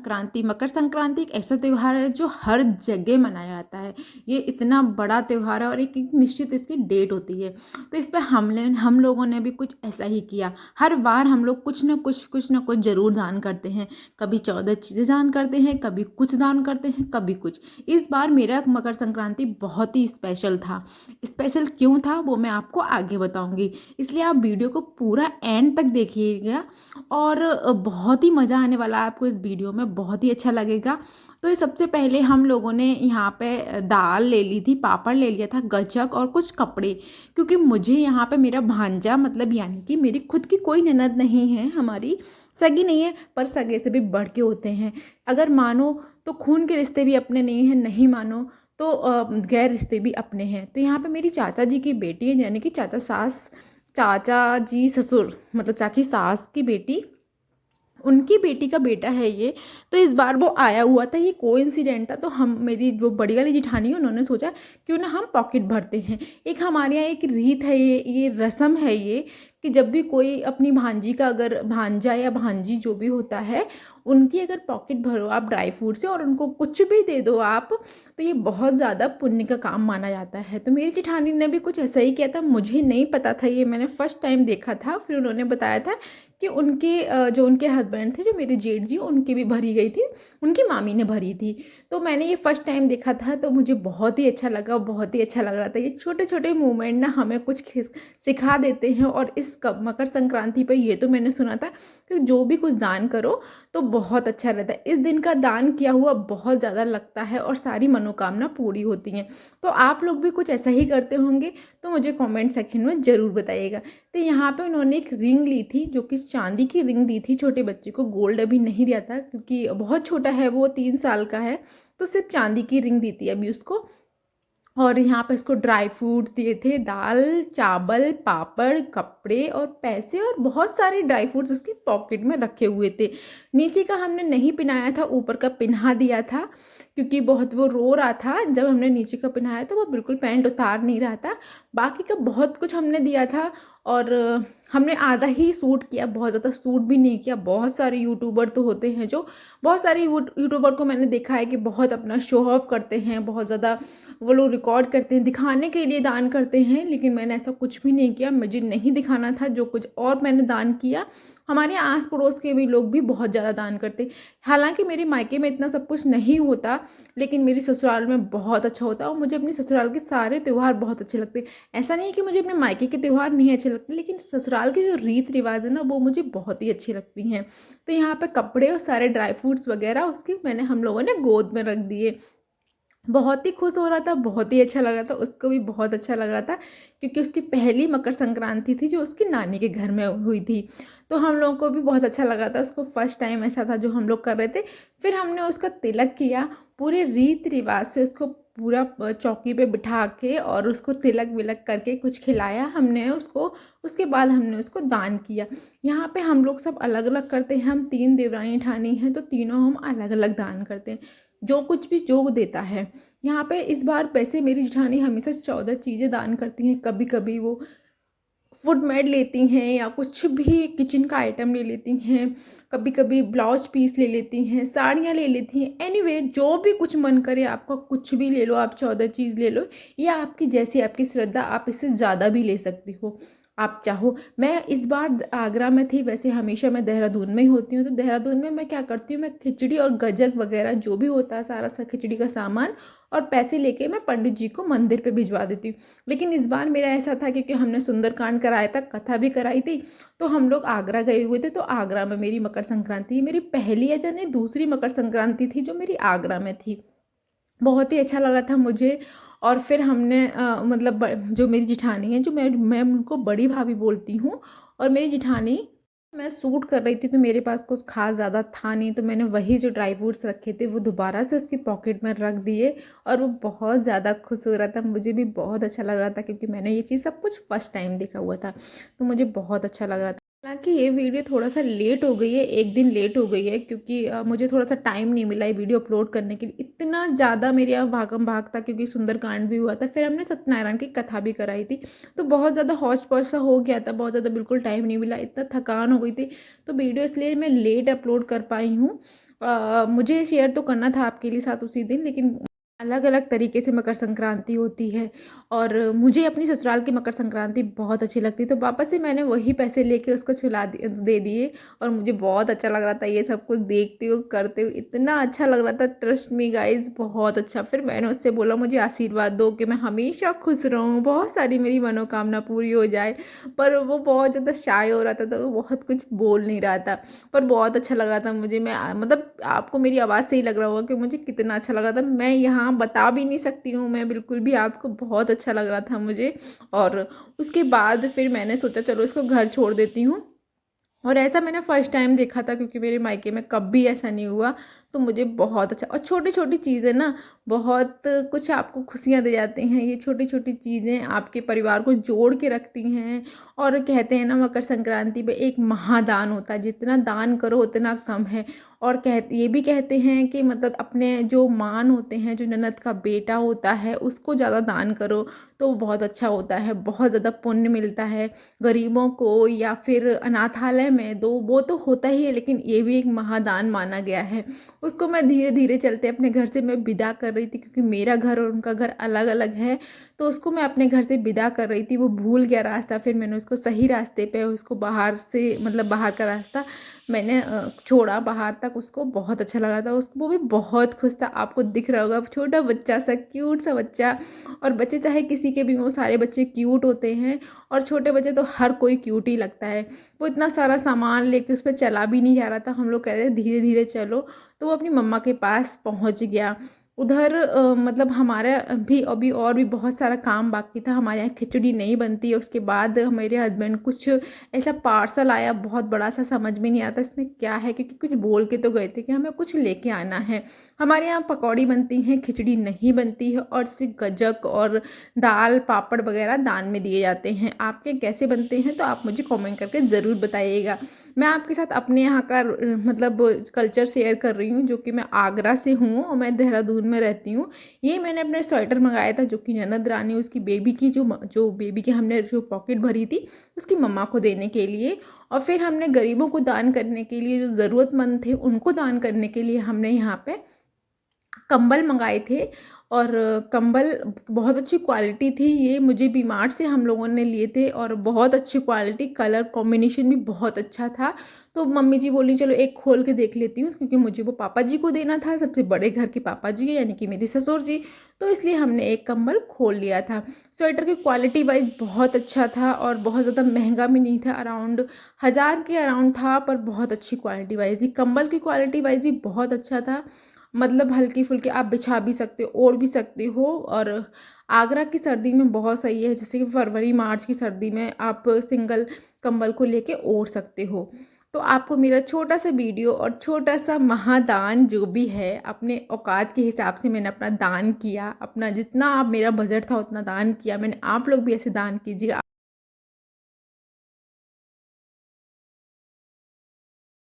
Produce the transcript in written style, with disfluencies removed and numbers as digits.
संक्रांति, मकर संक्रांति एक ऐसा त्यौहार है जो हर जगह मनाया जाता है। ये इतना बड़ा त्यौहार है और एक एक निश्चित इसकी डेट होती है। तो इस पे हम लोगों ने भी कुछ ऐसा ही किया। हर बार हम लोग कुछ ना कुछ ज़रूर दान करते हैं। कभी 14 चीज़ें दान करते हैं, कभी कुछ दान करते हैं, कभी कुछ। इस बार मेरा मकर संक्रांति बहुत ही स्पेशल था। स्पेशल क्यों था वो मैं आपको आगे बताऊंगी, इसलिए आप वीडियो को पूरा एंड तक देखिएगा और बहुत ही मज़ा आने वाला है आपको इस वीडियो में, बहुत ही अच्छा लगेगा। तो ये सबसे पहले हम लोगों ने यहाँ पे दाल ले ली थी, पापड़ ले लिया था, गज्जक और कुछ कपड़े, क्योंकि मुझे यहाँ पे मेरा भांजा मतलब यानी कि मेरी खुद की कोई ननद नहीं है, हमारी सगी नहीं है, पर सगे से भी बढ़ के होते हैं। अगर मानो तो खून के रिश्ते भी अपने नहीं हैं, नहीं मानो तो गैर रिश्ते भी अपने हैं। तो यहाँ पे मेरी चाचा जी की बेटी है, यानी कि चाचा जी ससुर मतलब चाची सास की बेटी, उनकी बेटी का बेटा है ये। तो इस बार वो आया हुआ था, ये कोइंसिडेंट था। तो हम मेरी जो बड़ी वाली जिठानी है उन्होंने सोचा क्यों ना हम पॉकेट भरते हैं। एक हमारे यहाँ एक रीत है, ये रस्म है ये, कि जब भी कोई अपनी भांजी का, अगर भांजा या भांजी जो भी होता है उनकी अगर पॉकेट भरो आप ड्राई फ्रूट से और उनको कुछ भी दे दो आप, तो ये बहुत ज़्यादा पुण्य का काम माना जाता है। तो मेरी जेठानी ने भी कुछ ऐसा ही किया था, मुझे नहीं पता था, ये मैंने फर्स्ट टाइम देखा था। फिर उन्होंने बताया था कि उनके जो उनके हस्बैंड थे, जो मेरे जेठ जी, उनकी भी भरी गई थी, उनकी मामी ने भरी थी। तो मैंने ये फर्स्ट टाइम देखा था, तो मुझे बहुत ही अच्छा लगा, बहुत ही अच्छा लग रहा था। ये छोटे छोटे मूवमेंट ना हमें कुछ सिखा देते हैं। और इस मकर संक्रांति पर ये तो मैंने सुना था कि जो भी कुछ दान करो तो बहुत अच्छा रहता है। इस दिन का दान किया हुआ बहुत ज़्यादा लगता है और सारी मनोकामना पूरी होती हैं। तो आप लोग भी कुछ ऐसा ही करते होंगे तो मुझे कमेंट सेक्शन में ज़रूर बताइएगा। तो यहाँ पे उन्होंने एक रिंग ली थी, जो कि चांदी की रिंग दी थी छोटे बच्चे को, गोल्ड अभी नहीं दिया था क्योंकि बहुत छोटा है वो, 3 साल का है। तो सिर्फ चांदी की रिंग दी थी अभी उसको। और यहाँ पे इसको ड्राई फ्रूट दिए थे, दाल चावल पापड़ कपड़े और पैसे, और बहुत सारे ड्राई फ्रूट्स उसकी पॉकेट में रखे हुए थे। नीचे का हमने नहीं पहनाया था, ऊपर का पहना दिया था, क्योंकि बहुत वो रो रहा था। जब हमने नीचे का पहनाया तो वो बिल्कुल पैंट उतार नहीं रहा था। बाकी का बहुत कुछ हमने दिया था। और हमने आधा ही सूट किया, बहुत ज़्यादा सूट भी नहीं किया। बहुत सारे यूट्यूबर तो होते हैं जो, बहुत सारे यूट्यूबर को मैंने देखा है कि बहुत अपना शो ऑफ करते हैं, बहुत ज़्यादा वो लोग रिकॉर्ड करते हैं, दिखाने के लिए दान करते हैं। लेकिन मैंने ऐसा कुछ भी नहीं किया, मुझे नहीं दिखाना था जो कुछ और मैंने दान किया। हमारे आस पड़ोस के भी लोग भी बहुत ज़्यादा दान करते। हालांकि मेरे मायके में इतना सब कुछ नहीं होता, लेकिन मेरी ससुराल में बहुत अच्छा होता है। और मुझे अपनी ससुराल के सारे त्यौहार बहुत अच्छे लगते हैं। ऐसा नहीं है कि मुझे अपने मायके के त्यौहार नहीं अच्छे लगते, लेकिन ससुराल के जो रीत रिवाज है ना, वो मुझे बहुत ही अच्छी लगती हैं। तो यहाँ पे कपड़े और सारे ड्राई फ्रूट्स वगैरह उसकी मैंने हम लोगों ने गोद में रख दिए। बहुत ही खुश हो रहा था, बहुत ही अच्छा लग रहा था, उसको भी बहुत अच्छा लग रहा था, क्योंकि उसकी पहली मकर संक्रांति थी जो उसकी नानी के घर में हुई थी। तो हम लोगों को भी बहुत अच्छा लग रहा था, उसको फर्स्ट टाइम ऐसा था जो हम लोग कर रहे थे। फिर हमने उसका तिलक किया, पूरे रीत रिवाज से उसको पूरा चौकी पे बिठा के और उसको तिलक विलक करके कुछ खिलाया हमने उसको। उसके बाद हमने उसको दान किया। यहाँ पे हम लोग सब अलग अलग करते हैं, हम 3 देवरानी ठानी हैं तो तीनों हम अलग अलग दान करते हैं, जो कुछ भी जो देता है। यहाँ पे इस बार पैसे मेरी जेठानी हमेशा 14 चीज़ें दान करती हैं। कभी कभी वो फूड मेड लेती हैं या कुछ भी किचन का आइटम ले लेती हैं, कभी कभी ब्लाउज पीस ले लेती हैं, साड़ियाँ ले लेती हैं। एनीवे जो भी कुछ मन करे आपका, कुछ भी ले लो, आप 14 चीज़ ले लो, या आपकी जैसी आपकी श्रद्धा, आप इससे ज़्यादा भी ले सकती हो आप चाहो। मैं इस बार आगरा में थी, वैसे हमेशा मैं देहरादून में ही होती हूँ। तो देहरादून में मैं क्या करती हूँ, मैं खिचड़ी और गजक वगैरह जो भी होता है सारा सा खिचड़ी का सामान और पैसे लेके मैं पंडित जी को मंदिर पे भिजवा देती हूँ। लेकिन इस बार मेरा ऐसा था क्योंकि हमने सुंदरकांड कराया था, कथा भी कराई थी, तो हम लोग आगरा गए हुए थे। तो आगरा में मेरी मकर संक्रांति, मेरी पहली या जाने दूसरी मकर संक्रांति थी जो मेरी आगरा में थी। बहुत ही अच्छा लगा था मुझे। और फिर हमने मतलब जो मेरी जिठानी है, जो मैं उनको बड़ी भाभी बोलती हूँ, और मेरी जिठानी, मैं सूट कर रही थी तो मेरे पास कुछ खास ज़्यादा था नहीं, तो मैंने वही जो ड्राई फ्रूट्स रखे थे वो दोबारा से उसकी पॉकेट में रख दिए। और वो बहुत ज़्यादा खुश हो रहा था, मुझे भी बहुत अच्छा लग रहा था, क्योंकि मैंने ये चीज़ सब कुछ फर्स्ट टाइम देखा हुआ था, तो मुझे बहुत अच्छा लग रहा था। हालांकि ये वीडियो थोड़ा सा लेट हो गई है, एक दिन लेट हो गई है, क्योंकि मुझे थोड़ा सा टाइम नहीं मिला ये वीडियो अपलोड करने के लिए। इतना ज़्यादा मेरे यहाँ भागम भाग था, क्योंकि सुंदरकांड भी हुआ था, फिर हमने सत्यनारायण की कथा भी कराई थी। तो बहुत ज़्यादा हौच पौच सा हो गया था, बहुत ज़्यादा बिल्कुल टाइम नहीं मिला, इतना थकान हो गई थी। तो वीडियो इसलिए मैं लेट अपलोड कर पाई हूँ। मुझे शेयर तो करना था आपके लिए साथ उसी दिन, लेकिन अलग अलग तरीके से मकर संक्रांति होती है और मुझे अपनी ससुराल की मकर संक्रांति बहुत अच्छी लगती है, तो वापस से मैंने वही पैसे लेके उसको दे दिए। और मुझे बहुत अच्छा लग रहा था ये सब कुछ देखते हुए करते हुए, इतना अच्छा लग रहा था, ट्रस्ट मी गाइज, बहुत अच्छा। फिर मैंने उससे बोला मुझे आशीर्वाद दो कि मैं हमेशा खुश रहूँ, बहुत सारी मेरी मनोकामना पूरी हो जाए। पर वो बहुत ज़्यादा शाय हो रहा था, तो वो बहुत कुछ बोल नहीं रहा था, पर बहुत अच्छा लग रहा था मुझे। मैं मतलब आपको मेरी आवाज़ से ही लग रहा होगा कि मुझे कितना अच्छा लग रहा था, मैं यहाँ बता भी नहीं सकती हूँ मैं बिल्कुल भी आपको, बहुत अच्छा लग रहा था मुझे। और उसके बाद फिर मैंने सोचा चलो इसको घर छोड़ देती हूँ। और ऐसा मैंने फर्स्ट टाइम देखा था, क्योंकि मेरे मायके में कभी ऐसा नहीं हुआ। तो मुझे बहुत अच्छा, और छोटी छोटी चीज़ें ना बहुत कुछ आपको खुशियाँ दे जाती हैं। ये छोटी छोटी चीज़ें आपके परिवार को जोड़ के रखती हैं। और कहते हैं ना मकर संक्रांति पे एक महादान होता है, जितना दान करो उतना कम है। और ये भी कहते हैं कि मतलब अपने जो मान होते हैं, जो ननद का बेटा होता है, उसको ज़्यादा दान करो तो वो बहुत अच्छा होता है, बहुत ज़्यादा पुण्य मिलता है। गरीबों को या फिर अनाथालय में दो, वो तो होता ही है, लेकिन ये भी एक महादान माना गया है। उसको मैं धीरे धीरे चलते अपने घर से मैं विदा कर रही थी, क्योंकि मेरा घर और उनका घर अलग अलग है। तो उसको मैं अपने घर से विदा कर रही थी, वो भूल गया रास्ता, फिर मैंने उसको सही रास्ते पे, उसको बाहर से मतलब बाहर का रास्ता मैंने छोड़ा बाहर तक। उसको बहुत अच्छा लगा था, उसको वो भी बहुत खुश था, आपको दिख रहा होगा, छोटा बच्चा सा, क्यूट सा बच्चा। और बच्चे चाहे किसी के भी, वो सारे बच्चे क्यूट होते हैं, और छोटे बच्चे तो हर कोई क्यूट ही लगता है। वो इतना सारा सामान लेके उस पर चला भी नहीं जा रहा था, हम लोग कह रहे थे धीरे धीरे चलो, तो वो अपनी मम्मा के पास पहुंच गया। उधर मतलब हमारा भी अभी और भी बहुत सारा काम बाकी था, हमारे यहाँ खिचड़ी नहीं बनती है। उसके बाद मेरे हस्बैंड कुछ ऐसा पार्सल आया बहुत बड़ा सा, समझ में नहीं आता इसमें क्या है, क्योंकि कुछ बोल के तो गए थे कि हमें कुछ लेके आना है। हमारे यहाँ पकौड़ी बनती हैं, खिचड़ी नहीं बनती है, और सिर्फ गज्जक और दाल पापड़ वगैरह दान में दिए जाते हैं। आपके कैसे बनते हैं तो आप मुझे कमेंट करके ज़रूर बताइएगा। मैं आपके साथ अपने यहाँ का मतलब कल्चर शेयर कर रही हूँ, जो कि मैं आगरा से हूँ और मैं देहरादून में रहती हूँ। ये मैंने अपने स्वेटर मंगाया था, जो कि ननद रानी उसकी बेबी की, जो बेबी की हमने जो पॉकेट भरी थी उसकी मम्मा को देने के लिए। और फिर हमने गरीबों को दान करने के लिए, जो ज़रूरतमंद थे उनको दान करने के लिए हमने यहाँ पे कंबल मंगाए थे। और कंबल बहुत अच्छी क्वालिटी थी, ये मुझे वी-मार्ट से हम लोगों ने लिए थे, और बहुत अच्छी क्वालिटी, कलर कॉम्बिनेशन भी बहुत अच्छा था। तो मम्मी जी बोली चलो एक खोल के देख लेती हूँ, क्योंकि मुझे वो पापा जी को देना था, सबसे बड़े घर के पापा जी है, यानी कि मेरे ससुर जी। तो इसलिए हमने एक कंबल खोल लिया था। स्वेटर की क्वालिटी वाइज बहुत अच्छा था, और बहुत ज़्यादा महंगा भी नहीं था, अराउंड 1000 के अराउंड था, पर बहुत अच्छी क्वालिटी वाइज थी। कंबल की क्वालिटी वाइज भी बहुत अच्छा था, मतलब हल्की फुल्की आप बिछा भी सकते हो, ओढ़ भी सकते हो। और आगरा की सर्दी में बहुत सही है, जैसे कि फरवरी मार्च की सर्दी में आप सिंगल कंबल को लेके ओढ़ सकते हो। तो आपको मेरा छोटा सा वीडियो और छोटा सा महादान जो भी है, अपने औकात के हिसाब से मैंने अपना दान किया, अपना जितना आप, मेरा बजट था उतना दान किया मैंने। आप लोग भी ऐसे दान कीजिएगा।